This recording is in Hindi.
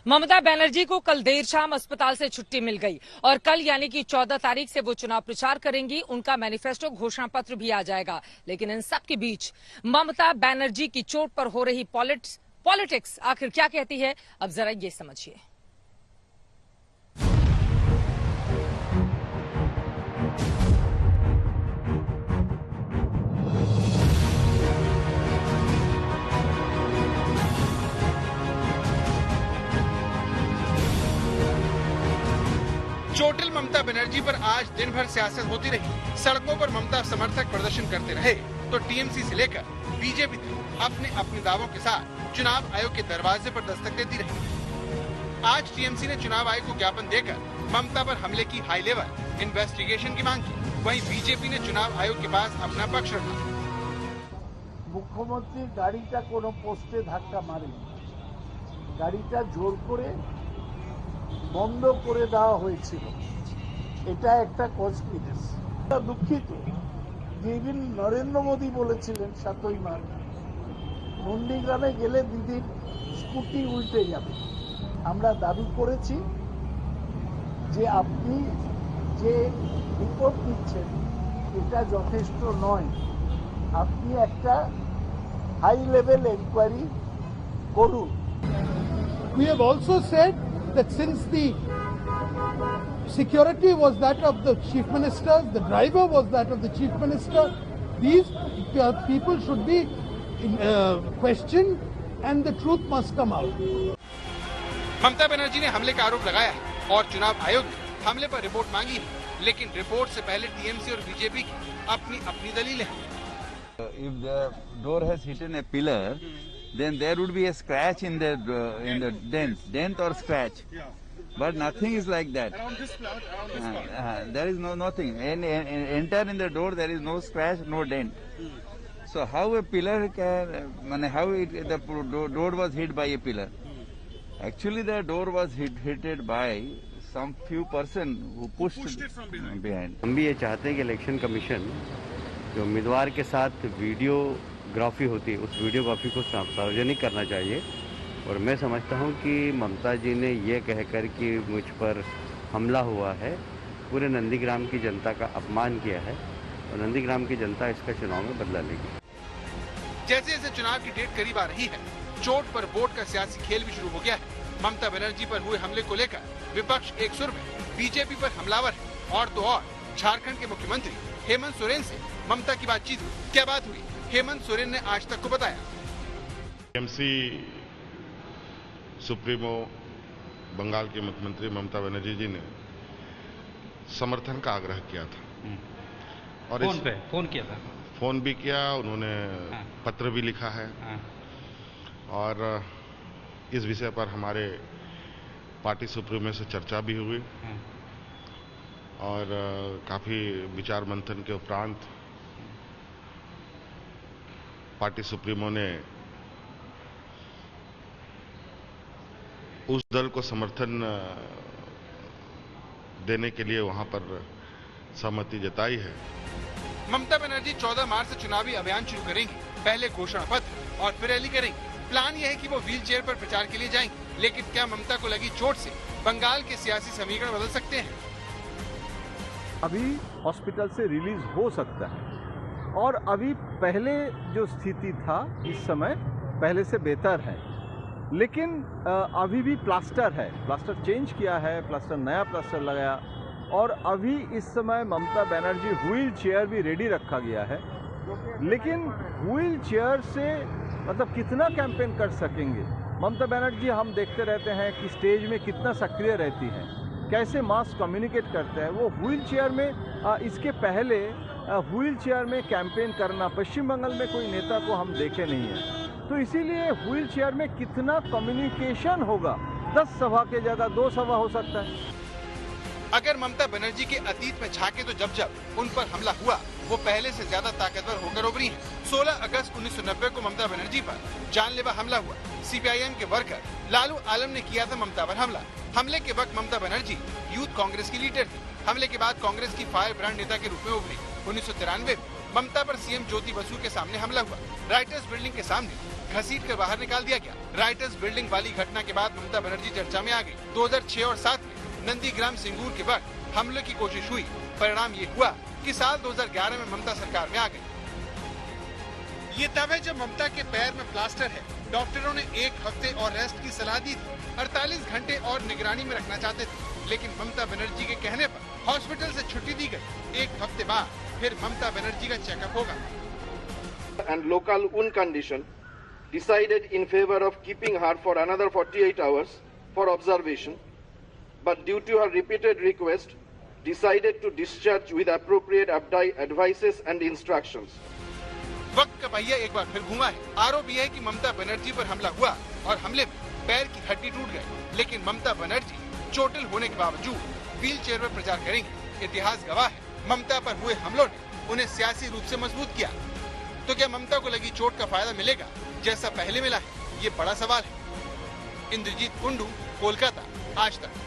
ममता बनर्जी को कल देर शाम अस्पताल से छुट्टी मिल गई और कल यानी कि 14 तारीख से वो चुनाव प्रचार करेंगी। उनका मैनिफेस्टो घोषणा पत्र भी आ जाएगा। लेकिन इन सब के बीच ममता बनर्जी की चोट पर हो रही पॉलिटिक्स आखिर क्या कहती है, अब जरा ये समझिए। चोटिल ममता बनर्जी पर आज दिन भर सियासत होती रही। सड़कों पर ममता समर्थक प्रदर्शन करते रहे तो टीएमसी से लेकर बीजेपी तक अपने दावों के साथ चुनाव आयोग के दरवाजे पर दस्तक देती रही। आज टीएमसी ने चुनाव आयोग को ज्ञापन देकर ममता पर हमले की हाई लेवल इन्वेस्टिगेशन की मांग की। वहीं बीजेपी ने चुनाव आयोग के पास अपना पक्ष रखा। मुख्यमंत्री गाड़ीटा कोनो पोस्टे धक्का मारेনি, गाड़ीटा जोर করে বন্ধ করে দেওয়া হয়েছিল। এটা একটা কনস্পিরেসি। দুঃখিত যেদিন নরেন্দ্র মোদী বলেছিলেন 7ই মার্চ নন্দীগ্রামে গেলে দিদির স্কুটি উল্টে যাবে, আমরা দাবি করেছি যে আপনি যে রিপোর্ট দিচ্ছেন এটা যথেষ্ট নয়, আপনি একটা হাই লেভেল এনকোয়ারি করুন। We have also said that since the security was that of the chief minister, the driver was that of the chief minister, these people should be questioned and the truth must come out. Mamata Banerjee ने हमले का आरोप लगाया है और चुनाव आयोग ने हमले पर रिपोर्ट मांगी है, लेकिन रिपोर्ट से पहले टीएमसी और बीजेपी की अपनी दलीलें हैं। If the door has hit a pillar, then there would be a scratch in the dent or scratch, but nothing is like that. Around this part, there is nothing. Enter in the door, there is no scratch, no dent. So how a pillar can, the door was hit by a pillar? Actually, the door was hit by some few person who pushed it from behind. हम भी ये चाहते हैं कि इलेक्शन कमीशन जो उम्मीदवार के साथ वीडियोग्राफी होती है उस वीडियोग्राफी को सार्वजनिक करना चाहिए। और मैं समझता हूं कि ममता जी ने ये कहकर कि मुझ पर हमला हुआ है, पूरे नंदीग्राम की जनता का अपमान किया है और नंदीग्राम की जनता इसका चुनाव में बदला लेगी। जैसे जैसे चुनाव की डेट करीब आ रही है, चोट पर वोट का सियासी खेल भी शुरू हो गया है। ममता बनर्जी पर हुए हमले को लेकर विपक्ष एक सुर में बीजेपी पर हमलावर है। और तो और झारखंड के मुख्यमंत्री हेमंत सोरेन से ममता की बातचीत हुई। क्या बात हुई, हेमंत सोरेन ने आज तक को बताया। टीएमसी सुप्रीमो बंगाल के मुख्यमंत्री ममता बनर्जी जी ने समर्थन का आग्रह किया था और फोन किया था, फोन भी किया, उन्होंने पत्र भी लिखा है और इस विषय पर हमारे पार्टी सुप्रीमो से चर्चा भी हुई और काफी विचार मंथन के उपरांत पार्टी सुप्रीमो ने उस दल को समर्थन देने के लिए वहां पर सहमति जताई है। ममता बनर्जी 14 मार्च से चुनावी अभियान शुरू करेंगी। पहले घोषणा पत्र और फिर रैली करेंगी। प्लान यह है कि वो व्हील चेयर पर प्रचार के लिए जाएंगी। लेकिन क्या ममता को लगी चोट से बंगाल के सियासी समीकरण बदल सकते हैं? अभी हॉस्पिटल से रिलीज हो सकता है और अभी पहले जो स्थिति था इस समय पहले से बेहतर है, लेकिन अभी भी प्लास्टर है, प्लास्टर चेंज किया है, प्लास्टर नया प्लास्टर लगाया और अभी इस समय ममता बनर्जी व्हील चेयर भी रेडी रखा गया है। लेकिन व्हील चेयर से मतलब कितना कैंपेन कर सकेंगे? ममता बनर्जी हम देखते रहते हैं कि स्टेज में कितना सक्रिय रहती हैं, कैसे मास कम्युनिकेट करते हैं। वो व्हील चेयर में इसके पहले व्हील चेयर में कैंपेन करना पश्चिम बंगाल में कोई नेता को हम देखे नहीं है। तो इसीलिए व्हील चेयर में कितना कम्युनिकेशन होगा, 10 सभा के जगह 2 सभा हो सकता है। अगर ममता बनर्जी के अतीत में झांके तो जब उन पर हमला हुआ वो पहले से ज्यादा ताकतवर होकर उभरी हैं। 16 अगस्त 1990 को ममता बनर्जी पर जानलेवा हमला हुआ। सीपीआईएम के वर्कर लालू आलम ने किया था ममता पर हमला। हमले के वक्त ममता बनर्जी यूथ कांग्रेस की लीडर थी। हमले के बाद कांग्रेस की फायर ब्रांड नेता के रूप में उभरी। 1993 में ममता पर सीएम ज्योति बसु के सामने हमला हुआ। राइटर्स बिल्डिंग के सामने घसीट कर बाहर निकाल दिया गया। राइटर्स बिल्डिंग वाली घटना के बाद ममता बनर्जी चर्चा में आ गई। 2006 और 7 में नंदीग्राम सिंगूर के वक्त हमले की कोशिश हुई। परिणाम ये हुआ कि साल 2011 में ममता सरकार में आ गई। ये तब है जब ममता के पैर में प्लास्टर है। डॉक्टरों ने 1 हफ्ते और रेस्ट की सलाह दी थी। 48 घंटे और निगरानी में रखना चाहते थे, लेकिन ममता बनर्जी के कहने पर हॉस्पिटल से छुट्टी दी गई। 1 हफ्ते बाद फिर ममता बनर्जी का चेकअप होगा। And local wound condition decided in favor of keeping her for another 48 hours for observation, but due to her repeated request, decided to discharge with appropriate advices and instructions. वक्त का पहिया एक बार फिर घुमा है। आरोप यह है कि ममता बनर्जी पर हमला हुआ और हमले में पैर की हड्डी टूट गई, लेकिन ममता बनर्जी चोटिल होने के बावजूद व्हील चेयर पर प्रचार करेंगे। इतिहास गवाह है, ममता पर हुए हमलों ने उन्हें सियासी रूप से मजबूत किया। तो क्या ममता को लगी चोट का फायदा मिलेगा जैसा पहले मिला है? ये बड़ा सवाल है। इंद्रजीत कुंडू, कोलकाता, आज तक।